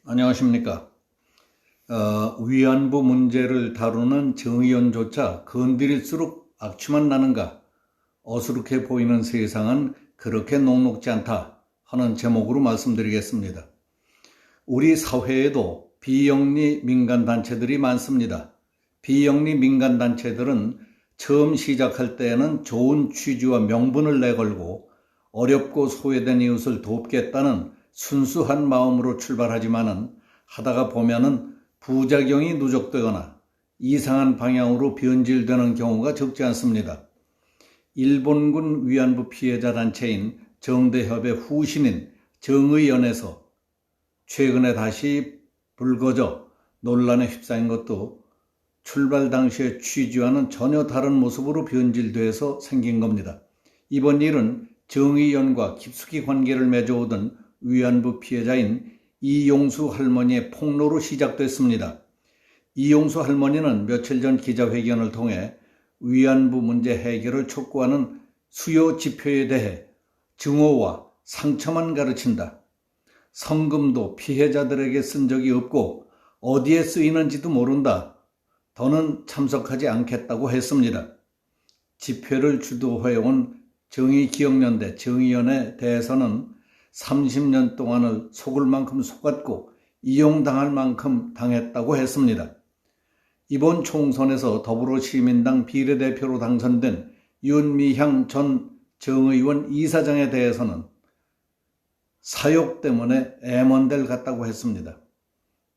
안녕하십니까. 위안부 문제를 다루는 정의원조차 건드릴수록 악취만 나는가, 어수룩해 보이는 세상은 그렇게 녹록지 않다 하는 제목으로 말씀드리겠습니다. 우리 사회에도 비영리 민간단체들이 많습니다. 비영리 민간단체들은 처음 시작할 때에는 좋은 취지와 명분을 내걸고 어렵고 소외된 이웃을 돕겠다는 순수한 마음으로 출발하지만은 하다가 보면은 부작용이 누적되거나 이상한 방향으로 변질되는 경우가 적지 않습니다. 일본군 위안부 피해자 단체인 정대협의 후신인 정의연에서 최근에 다시 불거져 논란에 휩싸인 것도 출발 당시의 취지와는 전혀 다른 모습으로 변질돼서 생긴 겁니다. 이번 일은 정의연과 깊숙이 관계를 맺어오던 위안부 피해자인 이용수 할머니의 폭로로 시작됐습니다. 이용수 할머니는 며칠 전 기자회견을 통해 위안부 문제 해결을 촉구하는 수요 집회에 대해 증오와 상처만 가르친다. 성금도 피해자들에게 쓴 적이 없고 어디에 쓰이는지도 모른다. 더는 참석하지 않겠다고 했습니다. 집회를 주도해온 정의기억연대 정의연에 대해서는 30년 동안을 속을 만큼 속았고 이용당할 만큼 당했다고 했습니다. 이번 총선에서 더불어시민당 비례대표로 당선된 윤미향 전 정의원 이사장에 대해서는 사욕 때문에 애먼데를 갔다고 했습니다.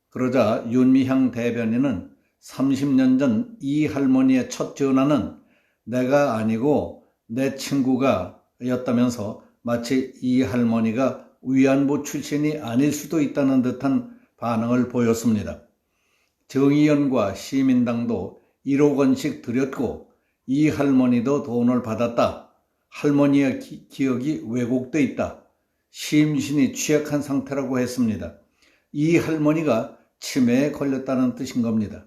그러자 윤미향 대변인은 30년 전 이 할머니의 첫 전화는 내가 아니고 내 친구가 였다면서 마치 이 할머니가 위안부 출신이 아닐 수도 있다는 듯한 반응을 보였습니다. 정의연과 시민당도 1억 원씩 드렸고 이 할머니도 돈을 받았다. 할머니의 기억이 왜곡돼 있다. 심신이 취약한 상태라고 했습니다. 이 할머니가 치매에 걸렸다는 뜻인 겁니다.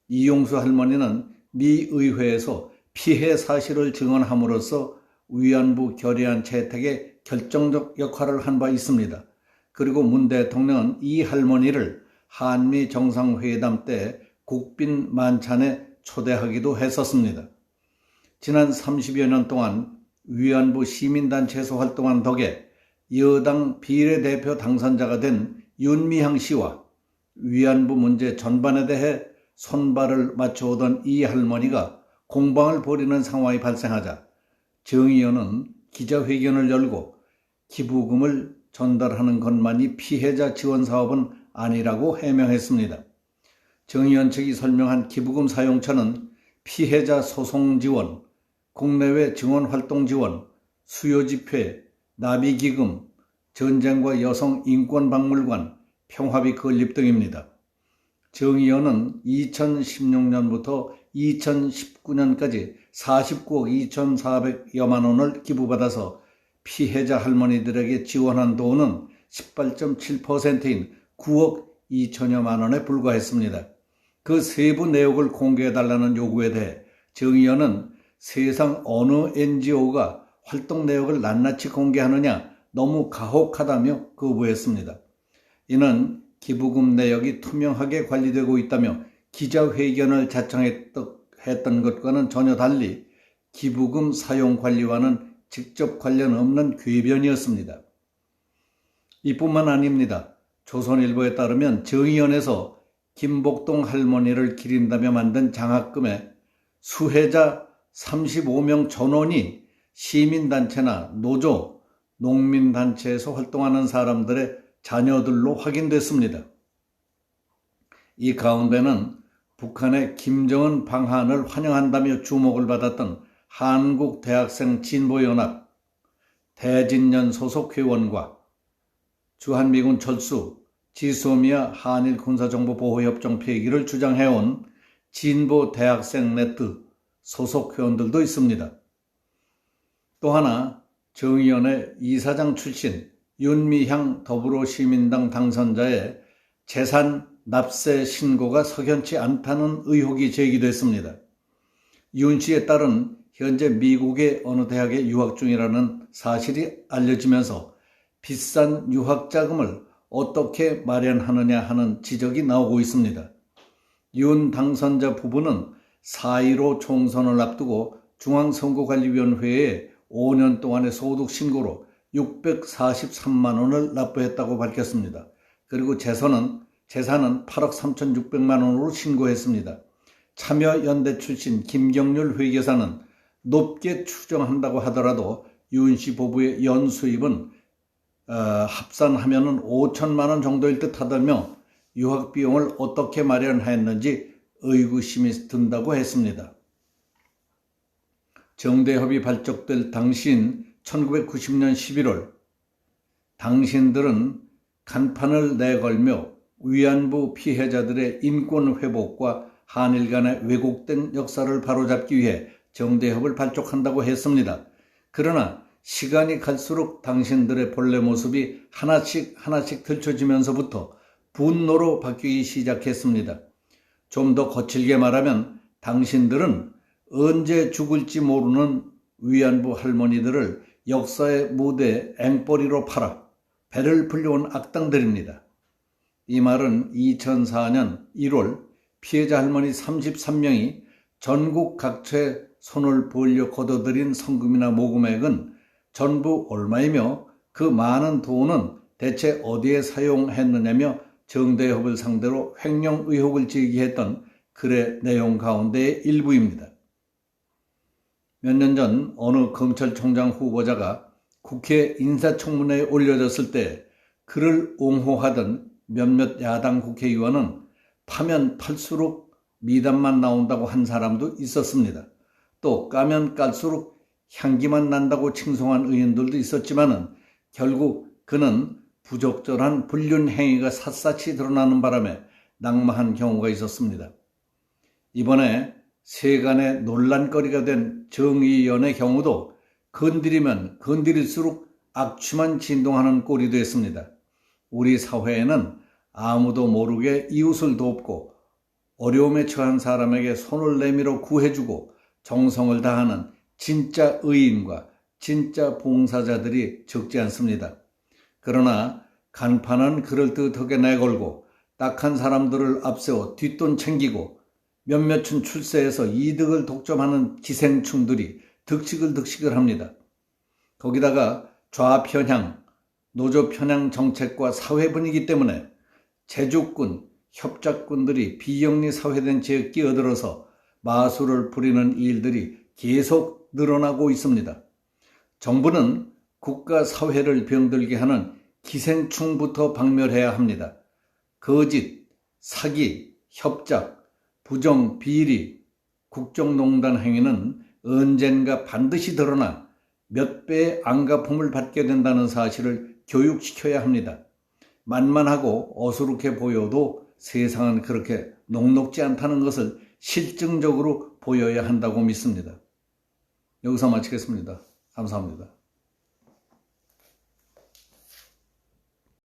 이용수 할머니는 미 의회에서 피해 사실을 증언함으로써 위안부 결의안 채택에 결정적 역할을 한 바 있습니다. 그리고 문 대통령은 이 할머니를 한미 정상회담 때 국빈 만찬에 초대하기도 했었습니다. 지난 30여 년 동안 위안부 시민단체에서 활동한 덕에 여당 비례대표 당선자가 된 윤미향 씨와 위안부 문제 전반에 대해 손발을 맞춰오던 이 할머니가 공방을 벌이는 상황이 발생하자 정의연은 기자회견을 열고 기부금을 전달하는 것만이 피해자 지원 사업은 아니라고 해명했습니다. 정의연 측이 설명한 기부금 사용처는 피해자 소송 지원, 국내외 증언활동 지원, 수요집회, 나비기금, 전쟁과 여성 인권박물관, 평화비 건립 등입니다. 정의연은 2016년부터 2019년까지 49억 2,400여만 원을 기부받아서 피해자 할머니들에게 지원한 돈은 18.7%인 9억 2천여만 원에 불과했습니다. 그 세부 내역을 공개해달라는 요구에 대해 정의연은 세상 어느 NGO가 활동 내역을 낱낱이 공개하느냐 너무 가혹하다며 거부했습니다. 이는 기부금 내역이 투명하게 관리되고 있다며 기자회견을 자청했던 것과는 전혀 달리 기부금 사용 관리와는 직접 관련 없는 궤변이었습니다. 이뿐만 아닙니다. 조선일보에 따르면 정의연에서 김복동 할머니를 기린다며 만든 장학금에 수혜자 35명 전원이 시민단체나 노조, 농민단체에서 활동하는 사람들의 자녀들로 확인됐습니다. 이 가운데는 북한의 김정은 방한을 환영한다며 주목을 받았던 한국대학생 진보연합, 대진년 소속 회원과 주한미군 철수, 지소미아 한일 군사정보보호협정 폐기를 주장해온 진보대학생 네트 소속 회원들도 있습니다. 또 하나 정의연의 이사장 출신 윤미향 더불어시민당 당선자의 재산 납세 신고가 석연치 않다는 의혹이 제기됐습니다. 윤 씨에 따른 현재 미국의 어느 대학에 유학 중이라는 사실이 알려지면서 비싼 유학 자금을 어떻게 마련하느냐 하는 지적이 나오고 있습니다. 윤 당선자 부부는 4.15 총선을 앞두고 중앙선거관리위원회에 5년 동안의 소득 신고로 643만 원을 납부했다고 밝혔습니다. 그리고 재산은 8억 3,600만 원으로 신고했습니다. 참여연대 출신 김경률 회계사는 높게 추정한다고 하더라도 윤 씨 부부의 연수입은 합산하면 5천만 원 정도일 듯 하다며 유학 비용을 어떻게 마련했는지 의구심이 든다고 했습니다. 정대협이 발족될 당시인 1990년 11월 당신들은 간판을 내걸며 위안부 피해자들의 인권 회복과 한일 간의 왜곡된 역사를 바로잡기 위해 정대협을 발족한다고 했습니다. 그러나 시간이 갈수록 당신들의 본래 모습이 하나씩 들춰지면서부터 분노로 바뀌기 시작했습니다. 좀 더 거칠게 말하면 당신들은 언제 죽을지 모르는 위안부 할머니들을 역사의 무대에 앵벌이로 팔아 배를 불려온 악당들입니다. 이 말은 2004년 1월 피해자 할머니 33명이 전국 각처에 손을 벌려 거둬들인 성금이나 모금액은 전부 얼마이며 그 많은 돈은 대체 어디에 사용했느냐며 정대협을 상대로 횡령 의혹을 제기했던 글의 내용 가운데의 일부입니다. 몇 년 전 어느 검찰총장 후보자가 국회 인사청문회에 올려졌을 때 그를 옹호하던 몇몇 야당 국회의원은 파면 팔수록 미담만 나온다고 한 사람도 있었습니다. 또 까면 깔수록 향기만 난다고 칭송한 의원들도 있었지만은 결국 그는 부적절한 불륜 행위가 샅샅이 드러나는 바람에 낙마한 경우가 있었습니다. 이번에 세간의 논란거리가 된 정의연의 경우도 건드리면 건드릴수록 악취만 진동하는 꼴이 됐습니다. 우리 사회에는 아무도 모르게 이웃을 돕고 어려움에 처한 사람에게 손을 내밀어 구해주고 정성을 다하는 진짜 의인과 진짜 봉사자들이 적지 않습니다. 그러나 간판은 그럴듯하게 내걸고 딱한 사람들을 앞세워 뒷돈 챙기고 몇몇은 출세해서 이득을 독점하는 기생충들이 득식을 합니다. 거기다가 좌편향, 노조편향 정책과 사회 분위기 때문에 제주꾼, 협작꾼들이 비영리 사회단체에 끼어들어서 마술을 부리는 일들이 계속 늘어나고 있습니다. 정부는 국가 사회를 병들게 하는 기생충부터 박멸해야 합니다. 거짓, 사기, 협작, 부정, 비리, 국정농단 행위는 언젠가 반드시 드러나 몇 배의 안갚음을 받게 된다는 사실을 교육시켜야 합니다. 만만하고 어수룩해 보여도 세상은 그렇게 녹록지 않다는 것을 실증적으로 보여야 한다고 믿습니다. 여기서 마치겠습니다. 감사합니다.